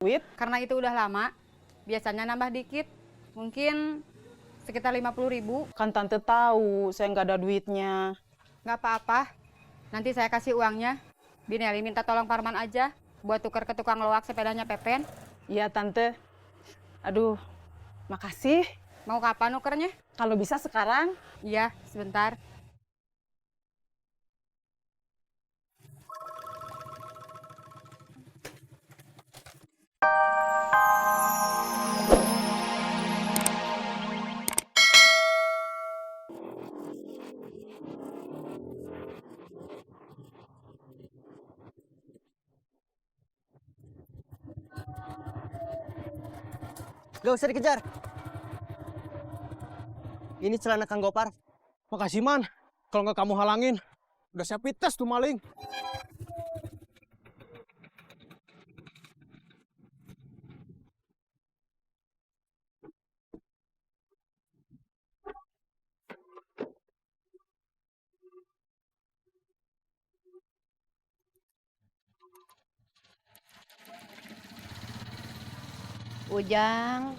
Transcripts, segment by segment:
duit? Karena itu udah lama, biasanya nambah dikit. Mungkin sekitar 50.000. Kan tante tahu saya nggak ada duitnya. Nggak apa-apa, nanti saya kasih uangnya. Bineli minta tolong Parman aja buat tuker ke tukang loak sepedanya Pepen. Iya tante. Aduh, makasih. Mau kapan nukernya? Kalau bisa sekarang. Iya, sebentar. Gak usah dikejar. Ini celana Kang Gopar. Makasih, Man. Kalau nggak kamu halangin, udah saya pites tuh maling. Ujang,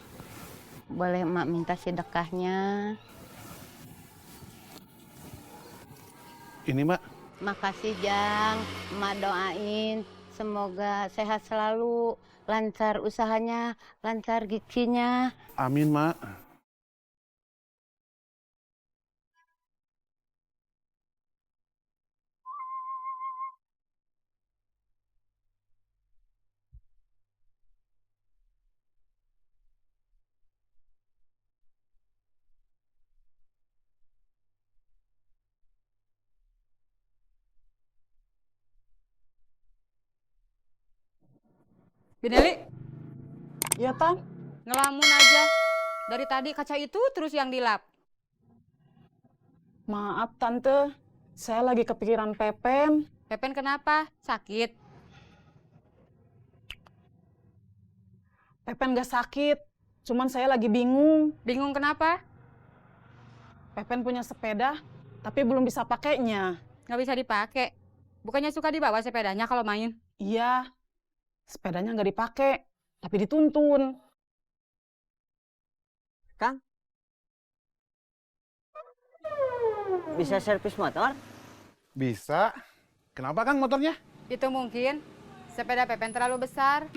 boleh emak minta sedekahnya? Ini, Mbak. Makasih Jang, emak doain semoga sehat selalu, lancar usahanya, lancar giginya. Amin, Mak. Bineli, Iya Tang. ngelamun aja. Dari tadi kaca itu terus yang dilap. Maaf tante, saya lagi kepikiran Pepen. Pepen kenapa? Sakit? Pepen gak sakit, cuman saya lagi bingung. Bingung kenapa? Pepen punya sepeda, tapi belum bisa pakainya. Nggak bisa dipakai. Bukannya suka dibawa sepedanya kalau main? Iya, sepedanya nggak dipakai, tapi dituntun. Kang, bisa servis motor? Bisa. Kenapa, Kang, motornya? Itu mungkin. Sepeda Pepen terlalu besar.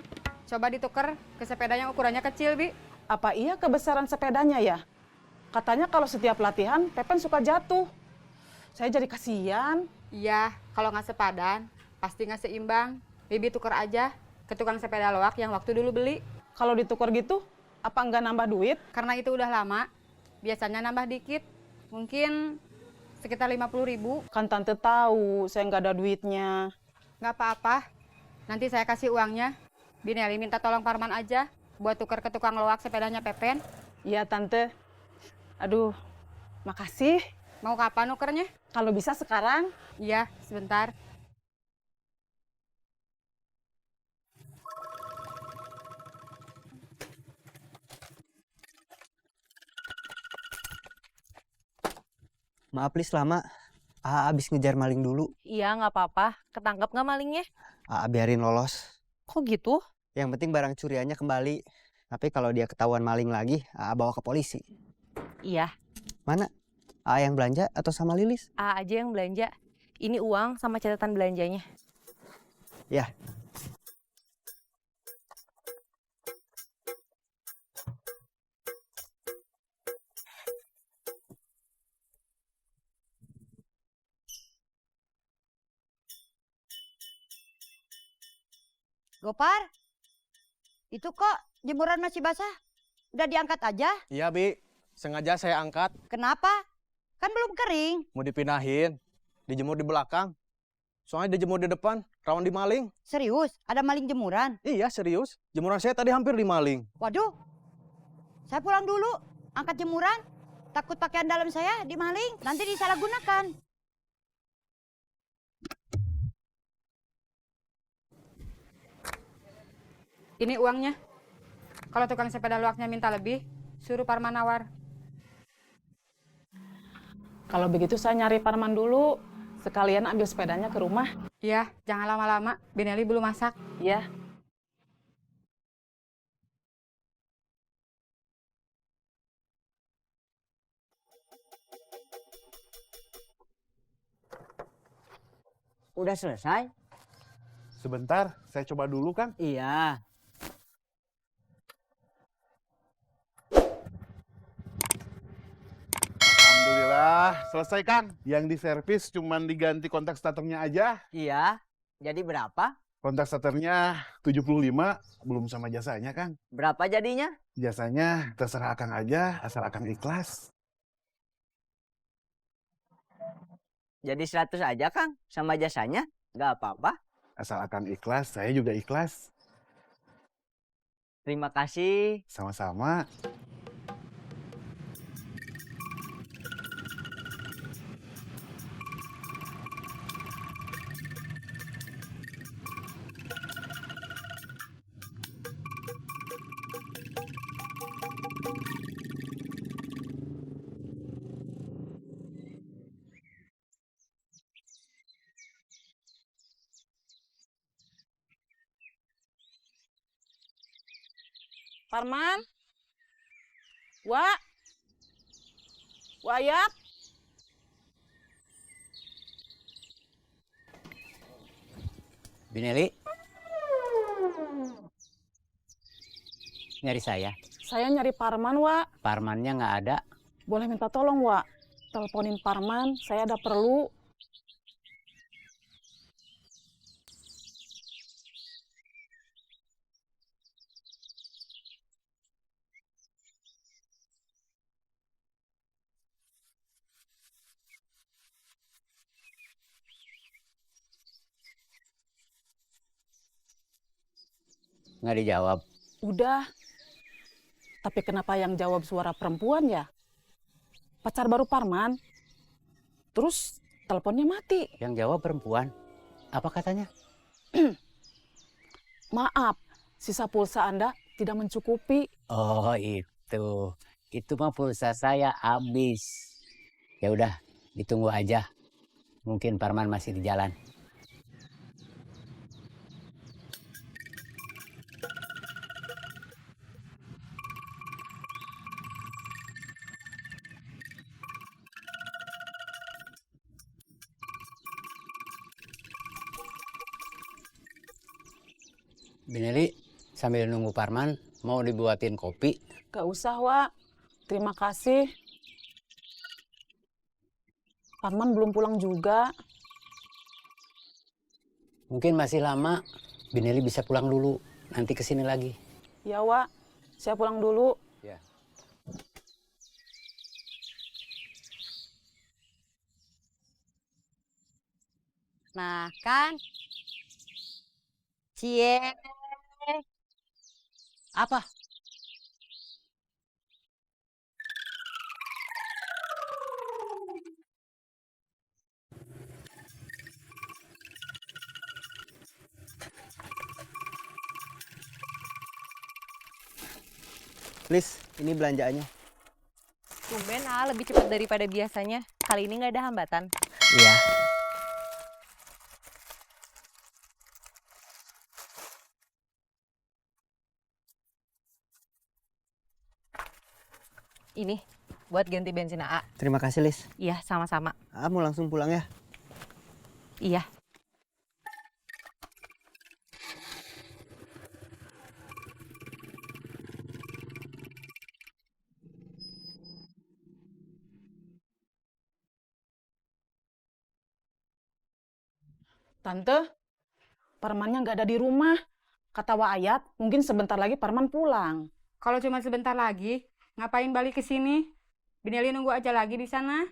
Coba dituker ke sepeda yang ukurannya kecil, Bi. Apa iya kebesaran sepedanya ya? Katanya kalau setiap latihan, Pepen suka jatuh. Saya jadi kasihan. Iya, kalau nggak sepadan, pasti nggak seimbang. Bibi tuker aja ke tukang sepeda loak yang waktu dulu beli. Kalau ditukar gitu, apa nggak nambah duit? Karena itu udah lama, biasanya nambah dikit. Mungkin sekitar 50.000. Kan tante tahu saya nggak ada duitnya. Nggak apa-apa, nanti saya kasih uangnya. Bineli minta tolong Parman aja buat tuker ke tukang loak sepedanya Pepen. Iya tante. Aduh, makasih. Mau kapan nukernya? Kalau bisa sekarang. Iya, sebentar. Maaf, please lama. Abis ngejar maling dulu. Iya, nggak apa-apa. Ketangkep nggak malingnya? Biarin lolos. Kok gitu? Yang penting barang curiannya kembali. Tapi kalau dia ketahuan maling lagi, bawa ke polisi. Iya, Mana? Yang belanja atau sama Lilis? A aja yang belanja. Ini uang sama catatan belanjanya. Ya. Gopar, itu kok jemuran masih basah? Udah diangkat aja? Iya, Bi. Sengaja saya angkat. Kenapa? Kan belum kering. Mau dipindahin. Dijemur di belakang. Soalnya dijemur di depan, rawan dimaling. Serius? Ada maling jemuran? Iya, serius. Jemuran saya tadi hampir dimaling. Waduh, saya pulang dulu. Angkat jemuran. Takut pakaian dalam saya dimaling. Nanti disalahgunakan. Ini uangnya. Kalau tukang sepeda loaknya minta lebih, suruh Parman nawar. Kalau begitu saya nyari Parman dulu. Sekalian ambil sepedanya ke rumah. Iya, jangan lama-lama. Bineli belum masak. Ya. Udah selesai? Sebentar, saya coba dulu, Kang. Iya. Alhamdulillah, selesai, Kang. Yang diservis cuman diganti kontak starternya aja. Iya. Jadi berapa? Kontak starternya 75, belum sama jasanya, Kang. Berapa jadinya? Jasanya terserah Akang aja, asal Akang ikhlas. Jadi 100 aja, Kang. Sama jasanya? Nggak apa-apa. Asal Akang ikhlas, saya juga ikhlas. Terima kasih. Sama-sama. Parman? Wayat? Bineli? Nyari saya? Saya nyari Parman, Wak. Parmannya nggak ada. Boleh minta tolong, Wak? Teleponin Parman, saya ada perlu. Nggak dijawab. Udah. Tapi kenapa yang jawab suara perempuan ya? Pacar baru Parman. Terus teleponnya mati. Yang jawab perempuan. Apa katanya? Maaf, sisa pulsa Anda tidak mencukupi. Oh itu. Itu mah pulsa saya habis. Ya udah, ditunggu aja. Mungkin Parman masih di jalan. Bineli, sambil nunggu Parman, mau dibuatin kopi? Gak usah, Wak. Terima kasih. Parman belum pulang juga. Mungkin masih lama. Bineli bisa pulang dulu. Nanti kesini lagi. Ya, Wak. Saya pulang dulu. Ya. Nah, kan? Cie. Apa? Please, ini belanjaannya. Tumben lebih cepat daripada biasanya. Kali ini nggak ada hambatan. Iya. Ini buat ganti bensin AA. Terima kasih, Lis. Iya, sama-sama. Mau langsung pulang ya? Iya. Tante, Parmannya nggak ada di rumah. Kata Wak Ayat, mungkin sebentar lagi Parman pulang. Kalau cuma sebentar lagi, ngapain balik ke sini? Bineli nunggu aja lagi di sana.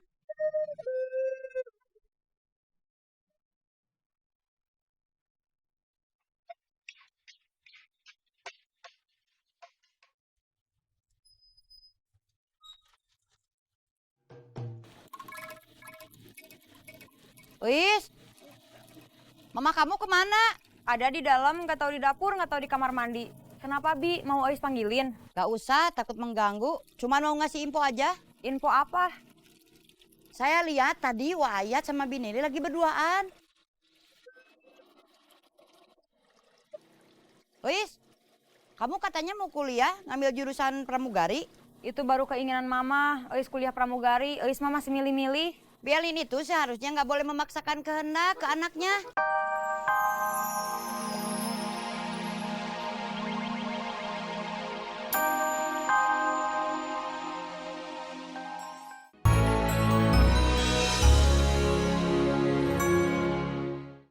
Wis, mama kamu kemana? Ada di dalam, nggak tahu di dapur, nggak tahu di kamar mandi. Kenapa, Bi? Mau Ois panggilin? Gak usah, takut mengganggu. Cuman mau ngasih info aja. Info apa? Saya lihat tadi Wayat sama Bineli lagi berduaan. Wis, kamu katanya mau kuliah ngambil jurusan pramugari? Itu baru keinginan Mama. Ois kuliah pramugari. Ois Mama masih milih-milih. Bialin itu seharusnya nggak boleh memaksakan kehendak ke anaknya.